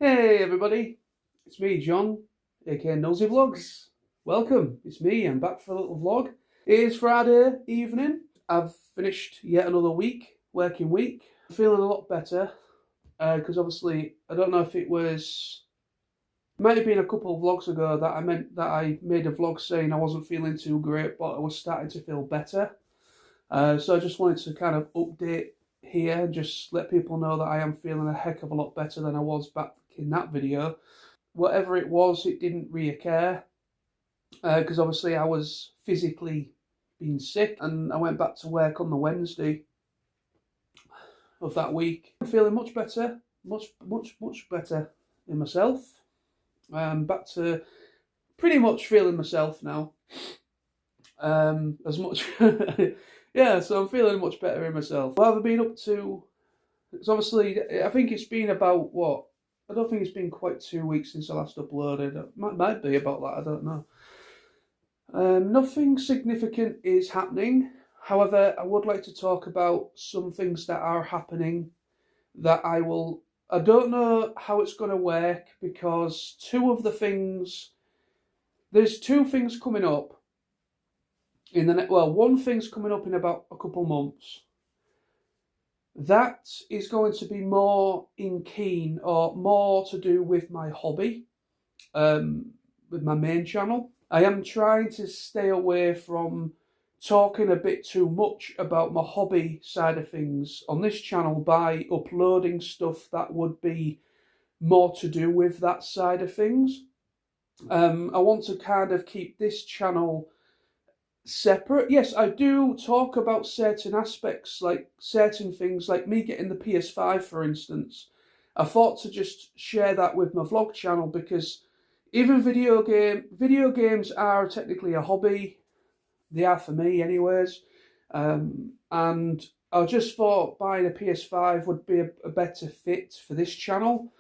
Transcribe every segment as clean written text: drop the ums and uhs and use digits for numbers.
Hey everybody, it's me John, aka Nosy Vlogs. Welcome, it's me, I'm back for a little vlog. It is Friday evening, I've finished yet another working week. I'm feeling a lot better, because obviously, I don't know if it might have been a couple of vlogs ago that I made a vlog saying I wasn't feeling too great, but I was starting to feel better. So I just wanted to kind of update here and just let people know that I am feeling a heck of a lot better than I was back in that video. Whatever it was, it didn't reoccur, because obviously I was physically being sick, and I went back to work on the Wednesday of that week. I'm feeling much better, much better in myself. Back to pretty much feeling myself now. As much yeah, so I'm feeling much better in myself. What have I been up to? It's obviously, I think it's been about, what? I don't think it's been quite 2 weeks since I last uploaded. It might be about that, I don't know. Nothing significant is happening. However, I would like to talk about some things that are happening that I don't know how it's going to work, because there's two things coming up. One thing's coming up in about a couple months. That is going to be more to do with my hobby, with my main channel. I am trying to stay away from talking a bit too much about my hobby side of things on this channel by uploading stuff that would be more to do with that side of things. I want to kind of keep this channel separate. Yes, I do talk about certain aspects, like certain things, like me getting the PS5, for instance. I thought to just share that with my vlog channel, because even video games are technically a hobby. They are for me anyways. And I just thought buying a PS5 would be a better fit for this channel.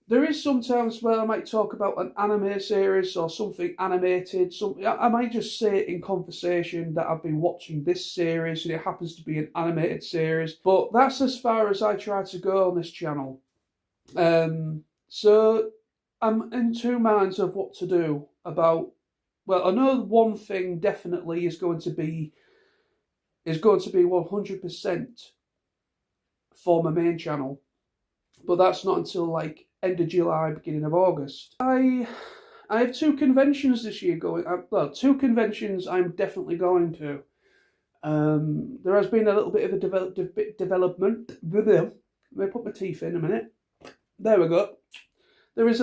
There is sometimes where I might talk about an anime series or something animated. I might just say it in conversation that I've been watching this series and it happens to be an animated series. But that's as far as I try to go on this channel. So I'm in two minds of what to do about. Well, I know one thing definitely is going to be 100% for my main channel. But that's not until like end of July, beginning of August. I have two conventions this year going. Well, two conventions I'm definitely going to. There has been a little bit of a development. Let me put my teeth in a minute. There we go. There has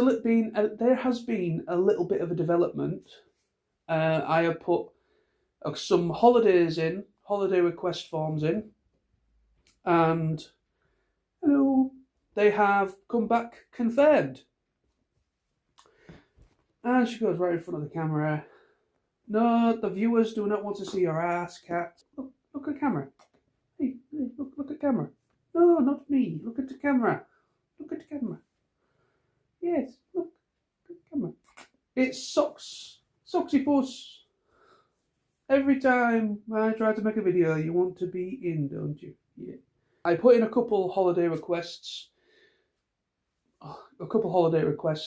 been a little bit of a development. I have put some holiday request forms in, and hello. They have come back confirmed. And she goes right in front of the camera. No, the viewers do not want to see your ass, cat. Look at camera. Hey, look at camera. No, not me. Look at the camera. Look at the camera. Yes, look at the camera. It's Socksy Puss. Every time I try to make a video, you want to be in, don't you? Yeah. I put in a couple holiday requests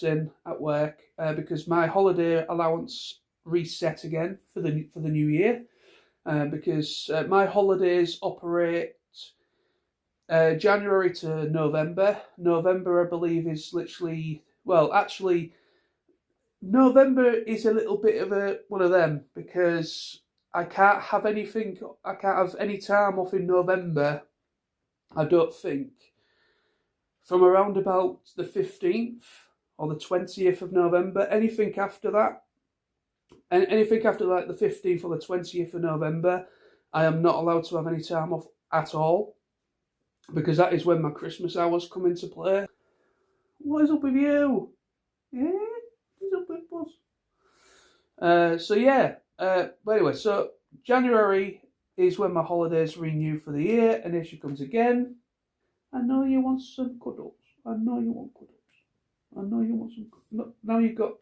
in at work, because my holiday allowance reset again for the new year, because my holidays operate January to November. November, I believe, is literally, well, actually, November is a little bit of one of them, because I can't have any time off in November, I don't think, from around about the 15th or the 20th of November. Anything after that, the 15th or the 20th of November, I am not allowed to have any time off at all, because that is when my Christmas hours come into play. What is up with you? Yeah, what's up with us? So yeah, but anyway, so January is when my holidays renew for the year, and here she comes again. I know you want some cuddles. I know you want cuddles. I know you want some cuddles. Now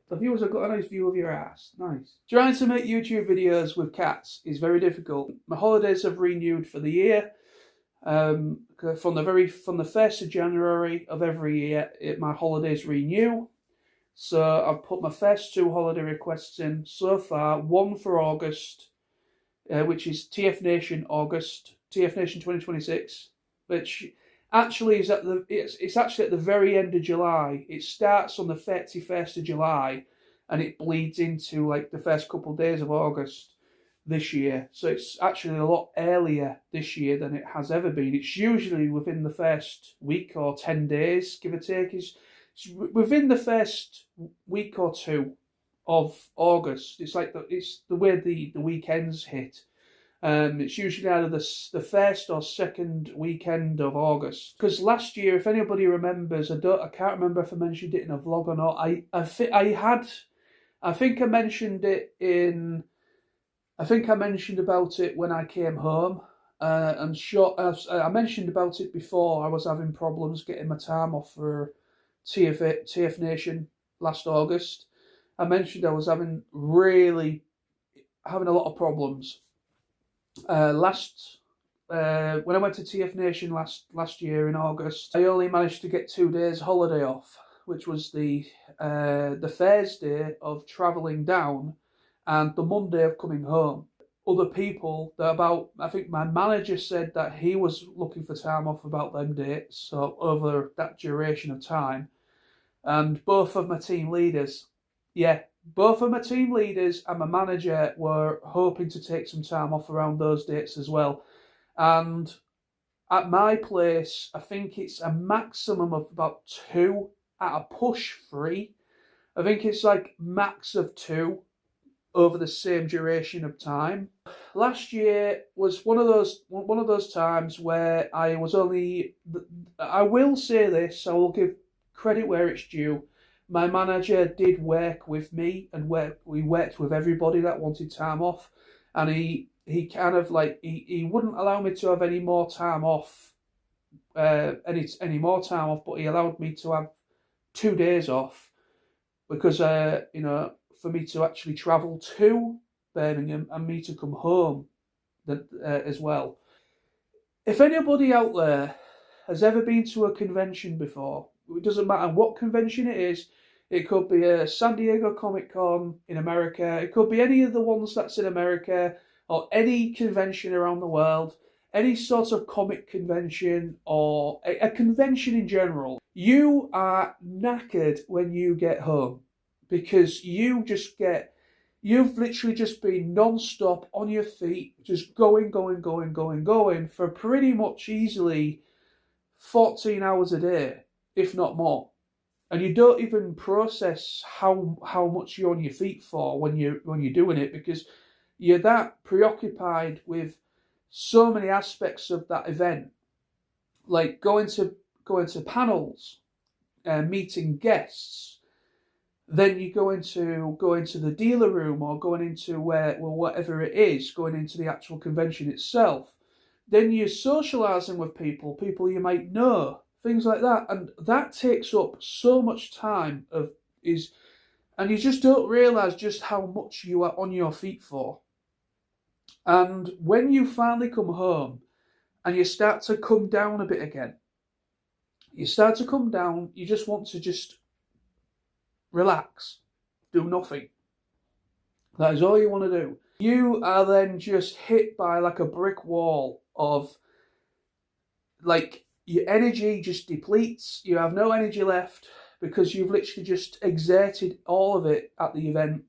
the viewers have got a nice view of your ass. Nice. Trying to make YouTube videos with cats is very difficult. My holidays have renewed for the year. From the 1st of January of every year, my holidays renew. So I've put my first 2 holiday requests in so far. One for August, which is tfnation August, tfnation 2026, which actually is it's actually at the very end of July. It starts on the 31st of July, and it bleeds into like the first couple of days of August this year. So it's actually a lot earlier this year than it has ever been. It's usually within the first week or 10 days, give or take. It's within the first week or 2 of August. It's like it's the way the weekends hit. It's usually either the first or second weekend of August. Because last year, if anybody remembers, I can't remember if I mentioned it in a vlog or not. I think I mentioned it in. I think I mentioned about it when I came home. I mentioned about it before. I was having problems getting my time off for TF Nation last August. I mentioned I was having a lot of problems. When I went to TF Nation last year in August, I only managed to get 2 days holiday off, which was the Thursday of travelling down and the Monday of coming home. Other people, I think my manager said that he was looking for time off about them dates, so over that duration of time. And both of my team leaders and my manager were hoping to take some time off around those dates as well. And at my place, I think it's a maximum of about 2, at a push 3. I think it's like max of 2 over the same duration of time. Last year was one of those times where I will say this, I will give credit where it's due. My manager did work with me, and we worked with everybody that wanted time off, and he kind of like he wouldn't allow me to have any more time off, any more time off, but he allowed me to have 2 days off because for me to actually travel to Birmingham and me to come home as well. If anybody out there has ever been to a convention before, it doesn't matter what convention it is. It could be a San Diego Comic Con in America. It could be any of the ones that's in America, or any convention around the world, any sort of comic convention or a convention in general. You are knackered when you get home because you've literally just been non-stop on your feet, just going for pretty much easily 14 hours a day, if not more. And you don't even process how much you're on your feet for when you're doing it, because you're that preoccupied with so many aspects of that event, like going to panels, meeting guests. Then you go into the dealer room, or going into whatever it is, going into the actual convention itself. Then you're socialising with people you might know, things like that, and that takes up so much time and you just don't realise just how much you are on your feet for. And when you finally come home and you start to come down a bit again, you just want to just relax, do nothing. That is all you want to do. You are then just hit by like a brick wall of, like, your energy just depletes. You have no energy left because you've literally just exerted all of it at the event.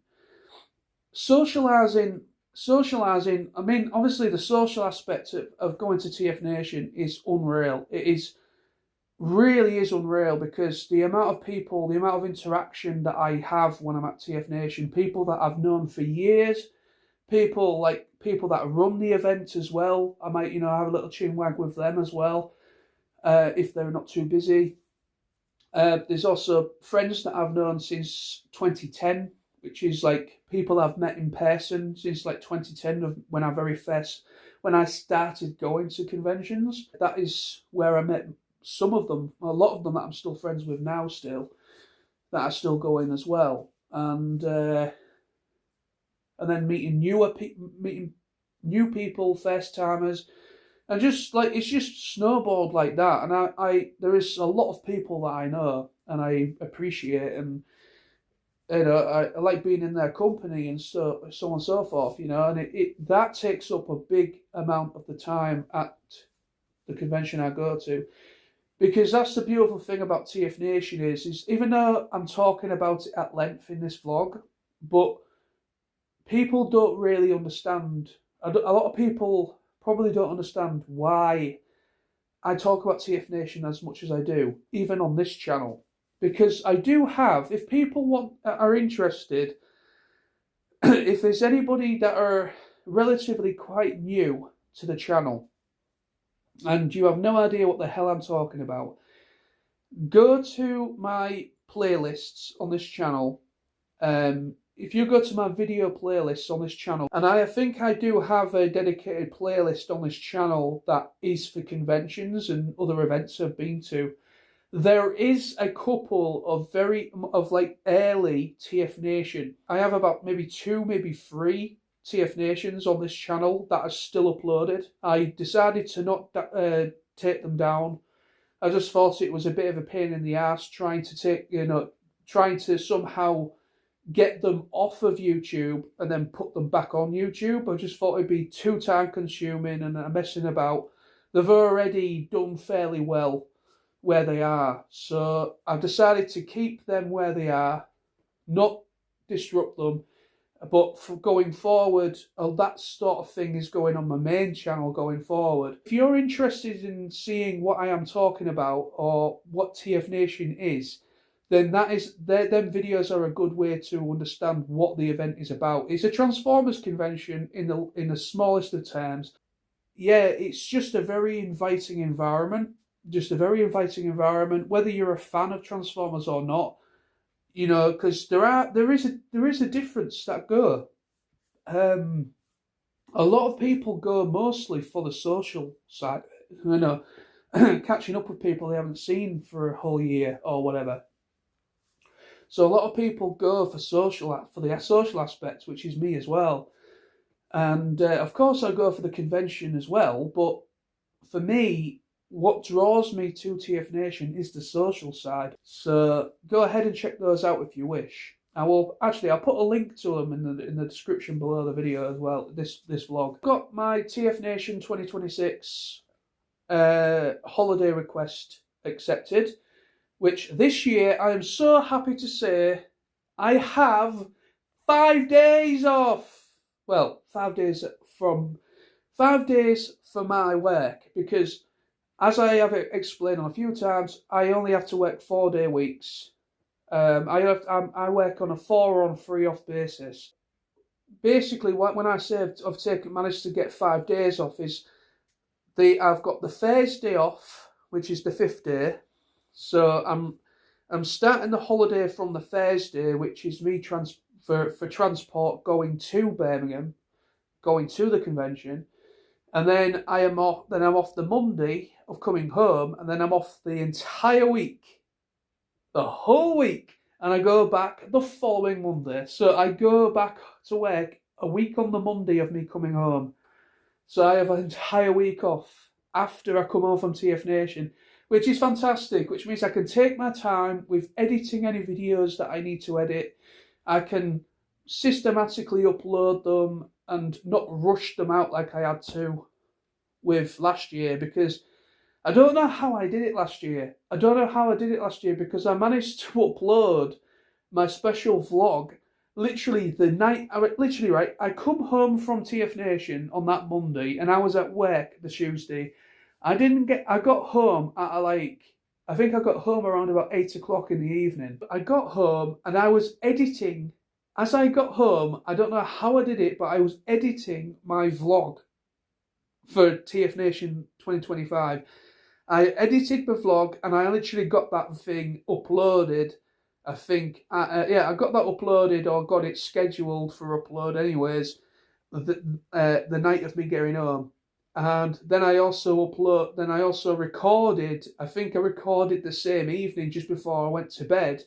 Socialising, I mean, obviously the social aspect of going to TF Nation is unreal. It really is unreal, because the amount of people, the amount of interaction that I have when I'm at TF Nation, people that I've known for years, people that run the event as well. I might, have a little chinwag with them as well, if they're not too busy. There's also friends that I've known since 2010, which is like people I've met in person since like 2010, when I started going to conventions. That is where I met some of them, a lot of them that I'm still friends with now still, that are still going as well. And then meeting new people, first timers, And just like it's just snowballed like that. And there is a lot of people that I know and I appreciate, and I like being in their company and so on and so forth, and that takes up a big amount of the time at the convention I go to. Because that's the beautiful thing about TF Nation is even though I'm talking about it at length in this vlog, but people don't really understand. A lot of people probably don't understand why I talk about TF Nation as much as I do, even on this channel. Because I do have, if people are interested, if there's anybody that are relatively quite new to the channel, and you have no idea what the hell I'm talking about, go to my playlists on this channel. If you go to my video playlists on this channel, and I think I do have a dedicated playlist on this channel that is for conventions and other events I've been to, there is a couple of like early TF Nation. I have about maybe 2, maybe 3 TF Nations on this channel that are still uploaded. I decided to not take them down. I just thought it was a bit of a pain in the ass trying to somehow get them off of YouTube and then put them back on YouTube. I just thought it'd be too time consuming and messing about. They've already done fairly well where they are, so I've decided to keep them where they are, not disrupt them. But for going forward, that sort of thing is going on my main channel going forward. If you're interested in seeing what I am talking about or what TF Nation is, then them videos are a good way to understand what the event is about. It's a Transformers convention in the smallest of terms. Yeah, it's just a very inviting environment. Whether you're a fan of Transformers or not. Because there is a difference that go. A lot of people go mostly for the social side. Catching up with people they haven't seen for a whole year or whatever. So a lot of people go for the social aspects, which is me as well. And of course I go for the convention as well. But for me, what draws me to TF Nation is the social side. So go ahead and check those out if you wish. I'll put a link to them in the description below the video as well, this vlog. I've got my TF Nation 2026 holiday request accepted, which this year I am so happy to say I have 5 days off. Well, 5 days for my work, because as I have explained on a few times, I only have to work 4-day weeks. I work on a 4-on 3-off basis. Basically, when I say I've managed to get 5 days off, is I've got the Thursday off, which is the 5th day. So I'm starting the holiday from the Thursday, which is me for transport going to Birmingham, going to the convention. And then I'm off the Monday of coming home, and then I'm off the entire week, the whole week, and I go back the following Monday. So I go back to work a week on the Monday of me coming home. So I have an entire week off after I come home from TF Nation, which is fantastic, which means I can take my time with editing any videos that I need to edit. I can systematically upload them and not rush them out like I had to with last year, because I don't know how I did it last year. Because I managed to upload my special vlog literally the night, right, I come home from TF Nation on that Monday and I was at work the Tuesday. I got home at I think I got home around about 8 o'clock in the evening. I got home and I was editing. As I got home, I don't know how I did it, but I was editing my vlog for TF Nation 2025. I edited the vlog and I literally got that thing uploaded. I think, I got that uploaded or got it scheduled for upload anyways, the night of me getting home. And then I also recorded, I think I recorded the same evening just before I went to bed,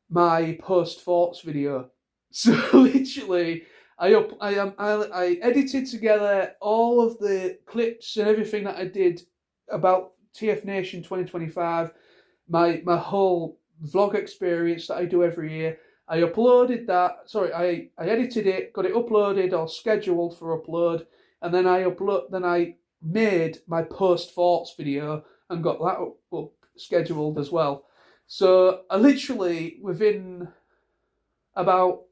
my post-thoughts video. So literally, I edited together all of the clips and everything that I did about TFNation 2025, my whole vlog experience that I do every year. I uploaded that. Sorry, I edited it, got it uploaded or scheduled for upload, and then I made my post thoughts video and got that up scheduled as well. So I literally within about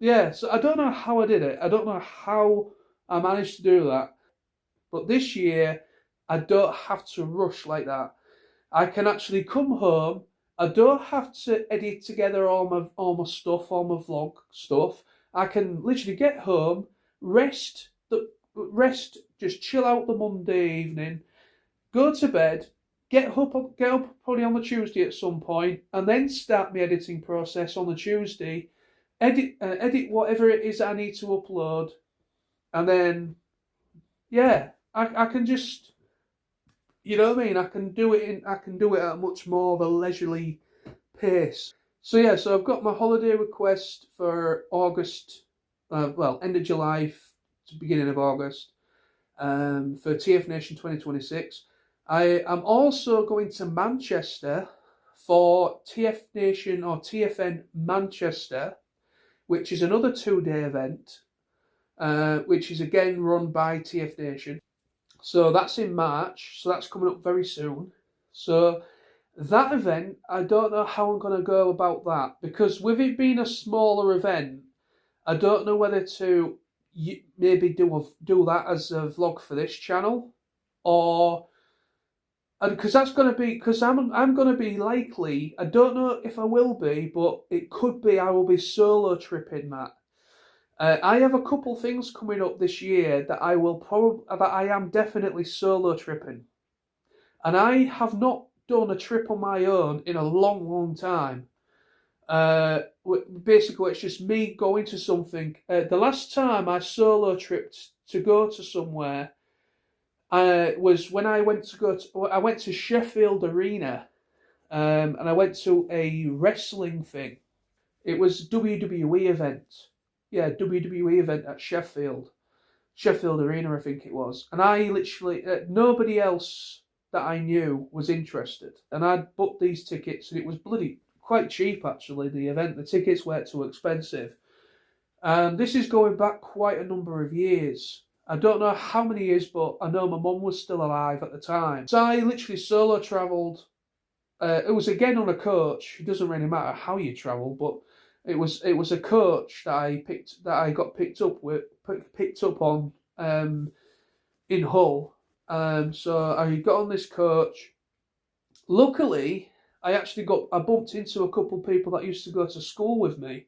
so I don't know how I did it. I don't know how I managed to do that. But this year I don't have to rush like that. I can actually come home. I don't have to edit together all my stuff, all my vlog stuff. I can literally get home, rest, just chill out the Monday evening, go to bed, get up probably on the Tuesday at some point, and then start my editing process on the Tuesday. Edit whatever it is I need to upload, and then I can just, you know what I mean. I can do it at a much more of a leisurely pace. So so I've got my holiday request for August, end of July to beginning of August, for tfnation 2026. I am also going to Manchester for tfnation or TFN Manchester, which is another 2-day event, which is again run by tfnation. So that's in March, so that's coming up very soon. So that event, I don't know how I'm going to go about that, because with it being a smaller event, I don't know whether to maybe do that as a vlog for this channel, or because that's going to be, because I'm going to be likely, I don't know if I will be, but it could be I will be solo tripping that. I have a couple things coming up this year that I am definitely solo tripping, and I have not done a trip on my own in a long time. Basically, it's just me going to something. The last time I solo tripped to go to somewhere was when I went to Sheffield Arena, and I went to a wrestling thing. It was WWE event. Yeah, WWE event at Sheffield Arena, I think it was. And I literally, nobody else that I knew was interested. And I'd booked these tickets, and it was bloody quite cheap actually, the event. The tickets weren't too expensive. And this is going back quite a number of years. I don't know how many years, but I know my mum was still alive at the time. So I literally solo travelled. It was again on a coach. It doesn't really matter how you travel, but it was a coach that I got picked up on in Hull. So I got on this coach. Luckily, I bumped into a couple of people that used to go to school with me.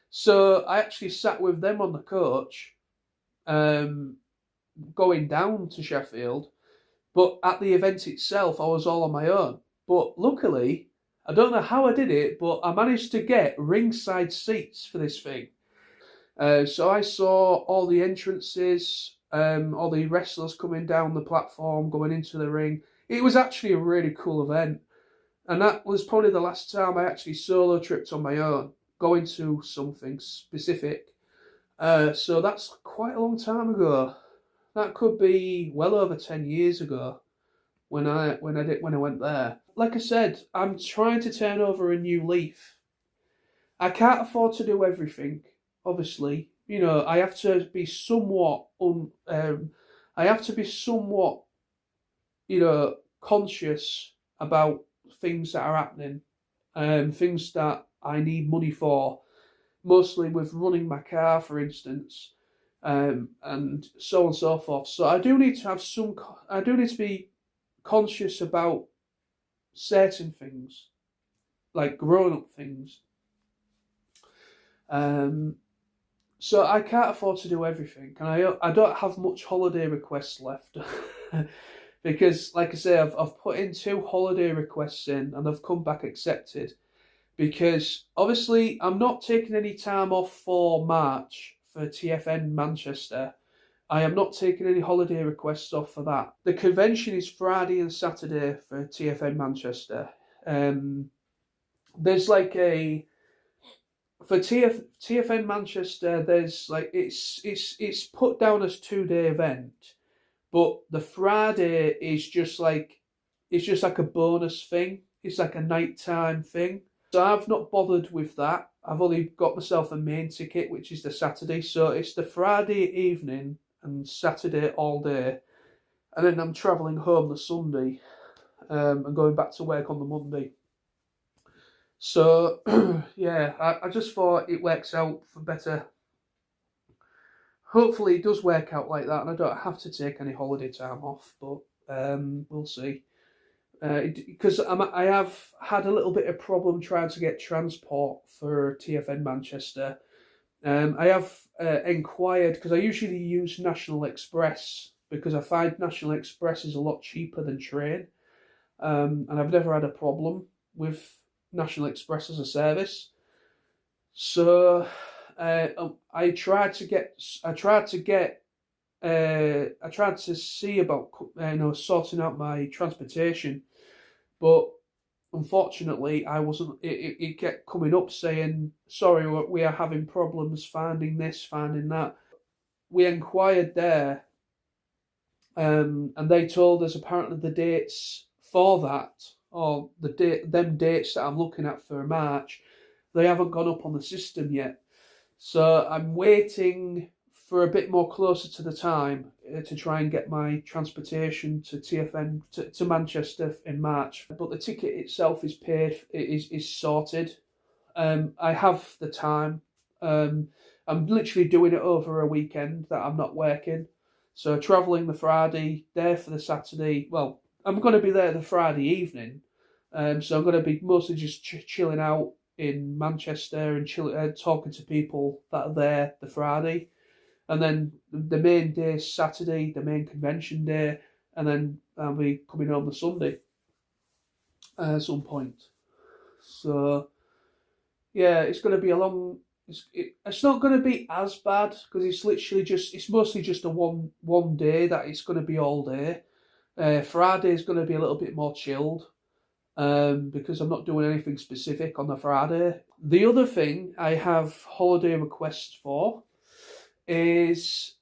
So I actually sat with them on the coach, going down to Sheffield. But at the event itself, I was all on my own. But luckily, I don't know how I did it, but I managed to get ringside seats for this thing. So I saw all the entrances, all the wrestlers coming down the platform, going into the ring. It was actually a really cool event. And that was probably the last time I actually solo tripped on my own, going to something specific. So that's quite a long time ago. That could be well over 10 years ago when I went there. Like I said, I'm trying to turn over a new leaf. I can't afford to do everything, obviously. You know, I have to be somewhat conscious about things that are happening, things that I need money for, mostly with running my car, for instance, and so on and so forth. So I do need to be conscious about certain things, like grown-up things. So I can't afford to do everything, and I don't have much holiday requests left. Because, like I say, I've put in 2 holiday requests in, and they've come back accepted. Because, obviously, I'm not taking any time off for March for TFN Manchester. I am not taking any holiday requests off for that. The convention is Friday and Saturday for TFN Manchester. There's like for TFN Manchester, there's like it's put down as 2 day event, but the Friday is just like it's just like a bonus thing. It's like a nighttime thing. So I've not bothered with that. I've only got myself a main ticket, which is the Saturday. So it's the Friday evening and Saturday all day, and then I'm travelling home the Sunday, and going back to work on the Monday. So yeah, I just thought it works out for better. Hopefully it does work out like that, and I don't have to take any holiday time off. But we'll see. Because I have had a little bit of problem trying to get transport for TFN Manchester. I have inquired because I usually use National Express because I find National Express is a lot cheaper than train, and I've never had a problem with National Express as a service. So I tried to see about sorting out my transportation, but unfortunately I wasn't. It kept coming up saying, "Sorry, we are having problems finding this, finding that." We inquired there, and they told us apparently the dates for that, or them dates that I'm looking at for March, they haven't gone up on the system yet. So I'm waiting for a bit more closer to the time to try and get my transportation to TFN to Manchester in March. But the ticket itself is paid, is sorted. I have the time. I'm literally doing it over a weekend that I'm not working. So travelling the Friday, there for the Saturday. Well, I'm going to be there the Friday evening. So I'm going to be mostly just chilling out in Manchester and talking to people that are there the Friday. And then the main day is Saturday, the main convention day, and then I'll be coming home the Sunday at some point. So yeah, it's going to be a long. It's not going to be as bad because it's mostly just a one day that it's going to be all day. Friday is going to be a little bit more chilled, because I'm not doing anything specific on the Friday. The other thing I have holiday requests for is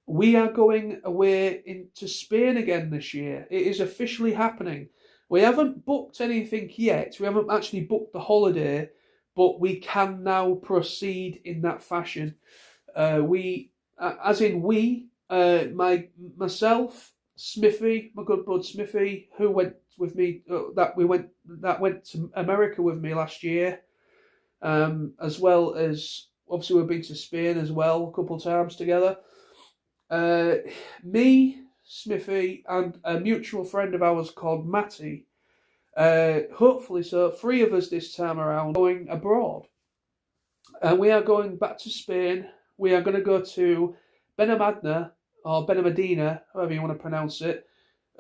we are going away into Spain again this year. It is officially happening. We haven't booked anything yet. We haven't actually booked the holiday, but we can now proceed in that fashion. Myself, Smithy, my good bud Smithy, who went with me, that went to America with me last year, as well as obviously we've been to Spain as well a couple of times together. Me, Smithy, and a mutual friend of ours called Matty. Hopefully, so 3 of us this time around going abroad, and we are going back to Spain. We are going to go to Benalmádena or Benalmádena, however you want to pronounce it,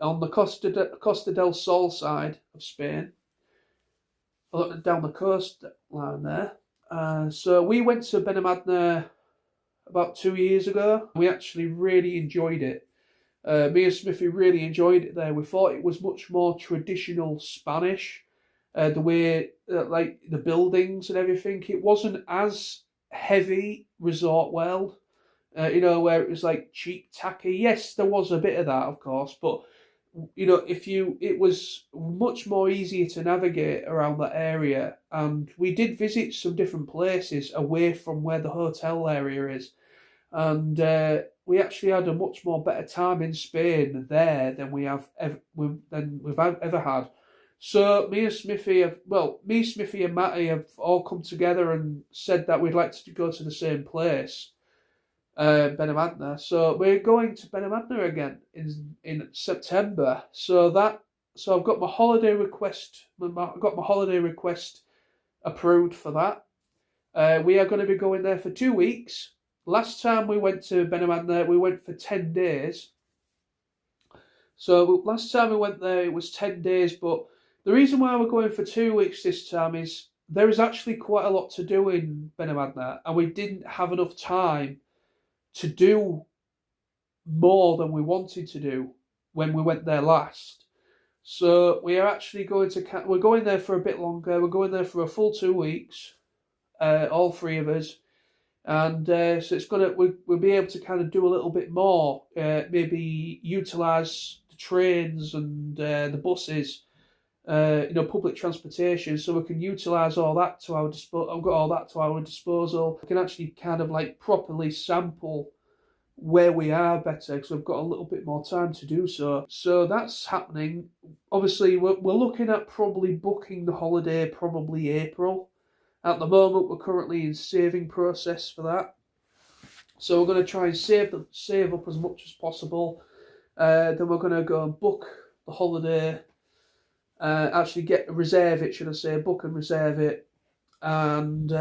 on the Costa del Sol side of Spain, down the coast line there. So we went to Benalmádena about 2 years ago. We actually really enjoyed it. Me and Smithy really enjoyed it there. We thought it was much more traditional Spanish, the way, like the buildings and everything. It wasn't as heavy resort world, where it was like cheap, tacky. Yes, there was a bit of that, of course, but it was much more easier to navigate around that area. And we did visit some different places away from where the hotel area is. And we actually had a much more better time in Spain there than we've ever had. So me, Smithy, and Matty have all come together and said that we'd like to go to the same place, Benalmádena. So we're going to Benalmádena again in September. So I've got my holiday request. I've got my holiday request approved for that. We are going to be going there for 2 weeks. Last time we went to Benalmádena, we went for 10 days. So last time we went there, it was 10 days. But the reason why we're going for 2 weeks this time is there is actually quite a lot to do in Benalmádena, and we didn't have enough time to do more than we wanted to do when we went there last. So we are actually we're going there for a bit longer. We're going there for a full 2 weeks. all three of us. And so we'll be able to kind of do a little bit more, maybe utilise the trains and the buses, public transportation, so we can utilise all that to our disposal. I've got all that to our disposal. We can actually kind of like properly sample where we are better, because we've got a little bit more time to do so. So that's happening. Obviously, we're looking at probably booking the holiday probably April. At the moment, we're currently in saving process for that. So we're going to try and save up as much as possible. Then we're going to go and book the holiday. Actually reserve it, should I say, book and reserve it. And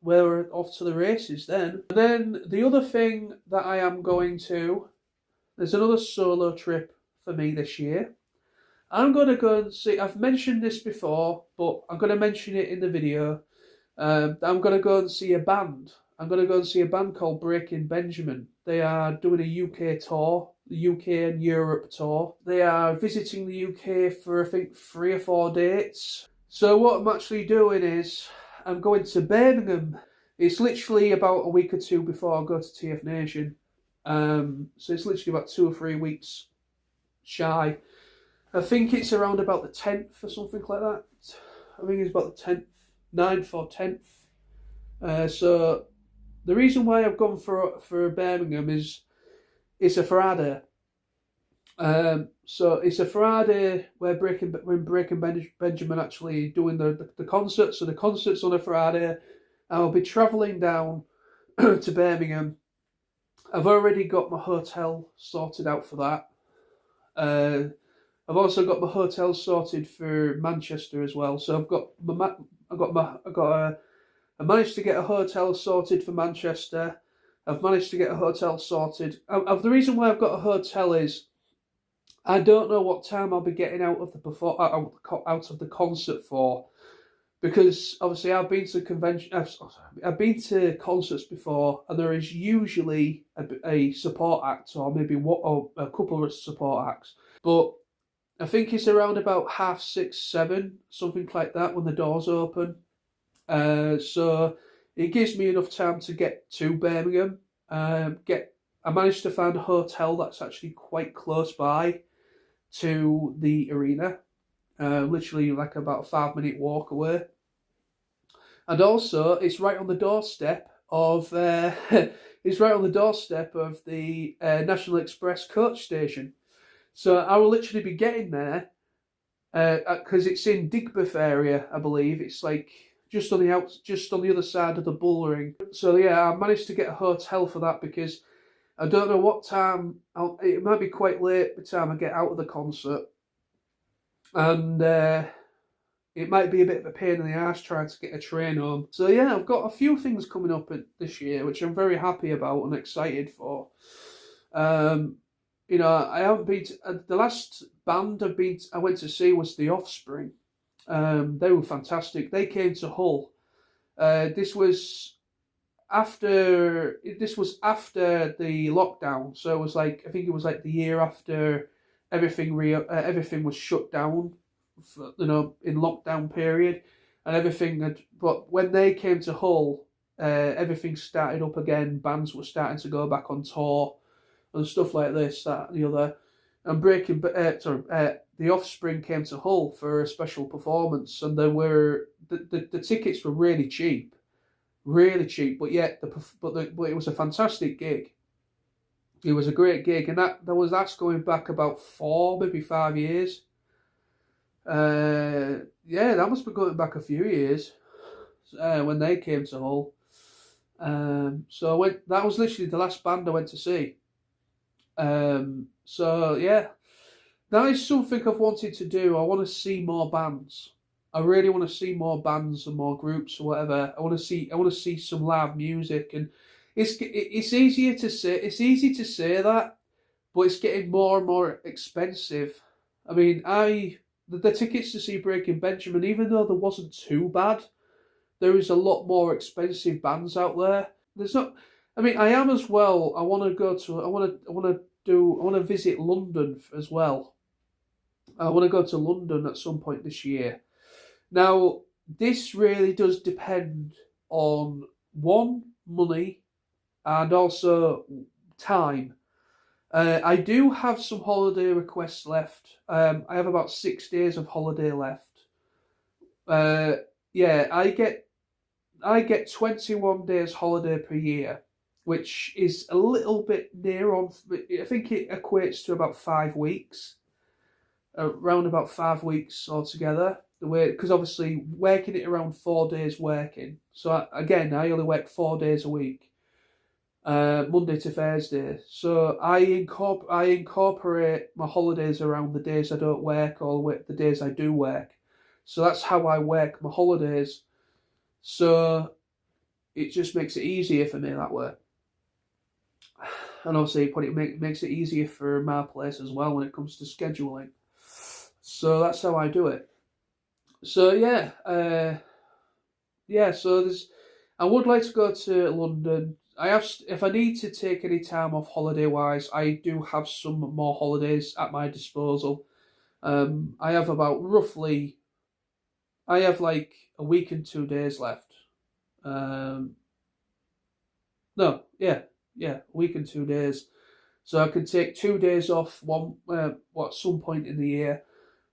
we're off to the races then. And then the other thing that I am going to, there's another solo trip for me this year. I'm going to go and see, I've mentioned this before, but I'm going to mention it in the video. I'm going to go and see a band. I'm going to go and see a band called Breaking Benjamin. They are doing a UK tour, the UK and Europe tour. They are visiting the UK for, I think, 3 or 4 dates. So what I'm actually doing is, I'm going to Birmingham. It's literally about a week or 2 before I go to tfnation. So it's literally about 2 or 3 weeks shy. I think it's around about the 10th or something like that. I think it's about the 10th, 9th or 10th. So the reason why I've gone for Birmingham is it's a Friday. So it's a Friday where Breaking Benjamin actually doing the concert. So the concert's on a Friday. I'll be travelling down to Birmingham. I've already got my hotel sorted out for that. I've also got my hotel sorted for Manchester as well. So I managed to get a hotel sorted for Manchester. I've managed to get a hotel sorted. The reason why I've got a hotel is I don't know what time I'll be getting out of the concert for, because obviously I've been to concerts before, and there is usually a support act, or maybe a couple of support acts. But I think it's around about 6:30, 7, something like that, when the doors open. So it gives me enough time to get to Birmingham. I managed to find a hotel that's actually quite close by to the arena, literally like about a 5-minute walk away. And also, it's right on the doorstep of the National Express coach station. So I will literally be getting there because it's in Digbeth area, I believe. It's like just on the other side of the Bullring. So yeah, I managed to get a hotel for that, because I don't know what time. It might be quite late by the time I get out of the concert, and it might be a bit of a pain in the arse trying to get a train home. So yeah, I've got a few things coming up this year, which I'm very happy about and excited for. I haven't been to, the last band I went to see was The Offspring. They were fantastic. They came to Hull. This was after the lockdown, so it was like, I think it was like the year after everything was shut down, in lockdown period, and everything but when they came to Hull, everything started up again. Bands were starting to go back on tour and stuff like this, that, and the other. And The Offspring came to Hull for a special performance, and the tickets were really cheap, but yet but it was a fantastic gig. It was a great gig, and that's going back about 4, maybe 5 years. That must be going back a few years when they came to Hull. That was literally the last band I went to see. So yeah, that is something I've wanted to do. I want to see more bands. I really want to see more bands and more groups or whatever. I want to see some live music, and it's easy to say that, but it's getting more and more expensive. I mean, the tickets to see Breaking Benjamin, even though there wasn't too bad, there is a lot more expensive bands out there. There's not. I mean, I am as well. I want to visit London as well. I want to go to London at some point this year. Now, this really does depend on one, money, and also time. I do have some holiday requests left. I have about 6 days of holiday left. Yeah, I get 21 days holiday per year, which is a little bit near on. I think it equates to about 5 weeks, around about 5 weeks altogether. The way, because obviously working it around 4 days working. So I only work 4 days a week, Monday to Thursday. So I incorporate my holidays around the days I don't work or the days I do work. So that's how I work my holidays. So it just makes it easier for me that way. And obviously, it makes it easier for my place as well when it comes to scheduling. So that's how I do it. So yeah, So I would like to go to London. If I need to take any time off holiday wise, I do have some more holidays at my disposal. I have like a week and 2 days left. No, yeah, a week and 2 days. So I could take 2 days off at some point in the year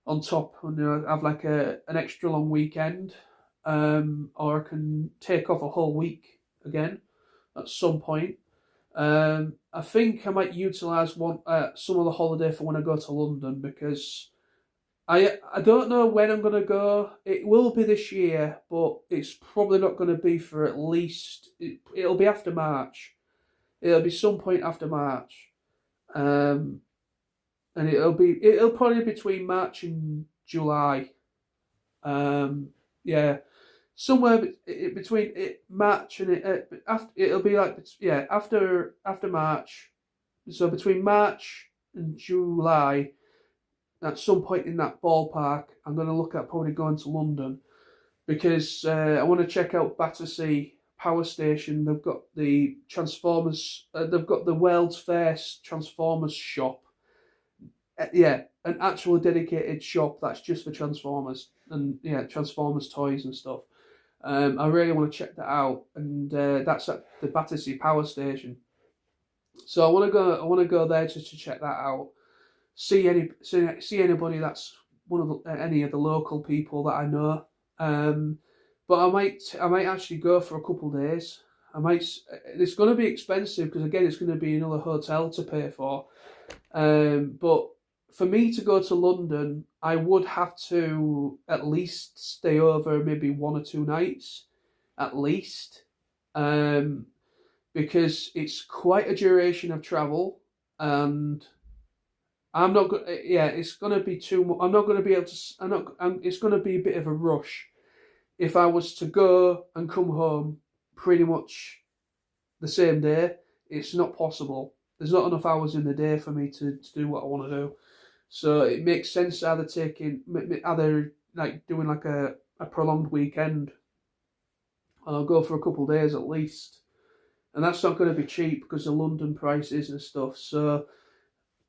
on top, and have like an extra long weekend, or I can take off a whole week again at some point. I think I might utilise some of the holiday for when I go to London, because I don't know when I'm going to go. It will be this year, but it's probably not going to be for at least... It'll be after March. It'll be some point after March. And it'll probably be between March and July. Yeah. Somewhere between March and it'll be like, yeah, after March. So between March and July, at some point in that ballpark, I'm going to look at probably going to London, because I want to check out Battersea Power Station. They've got the Transformers. They've got the world's first Transformers shop. Yeah, an actual dedicated shop that's just for Transformers, and Transformers toys and stuff. I really want to check that out, and that's at the Battersea Power Station. So I want to go there just to check that out. See anybody that's any of the local people that I know. But I might actually go for a couple of days. It's going to be expensive, because again, it's going to be another hotel to pay for. But for me to go to London, I would have to at least stay over maybe 1 or 2 nights, at least, because it's quite a duration of travel, and I'm not going. Yeah, it's going to be too much. I'm not going to be able to. It's going to be a bit of a rush if I was to go and come home pretty much the same day. It's not possible. There's not enough hours in the day for me to do what I want to do. So it makes sense either like doing like a prolonged weekend. I'll go for a couple of days at least. And that's not going to be cheap because of London prices and stuff. So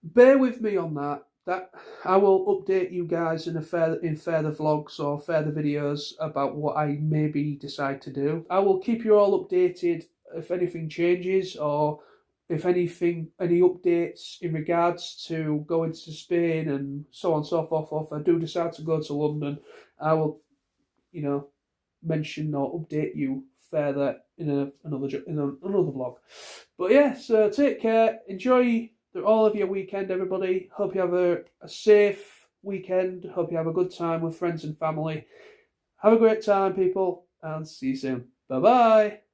bear with me on that. That I will update you guys in further vlogs or further videos about what I maybe decide to do. I will keep you all updated if anything changes, or if any updates in regards to going to Spain and so on and so forth. If I do decide to go to London, I will, mention or update you further in another vlog. But yeah, so take care, enjoy all of your weekend, everybody. Hope you have a safe weekend. Hope you have a good time with friends and family. Have a great time, people, and see you soon. Bye bye.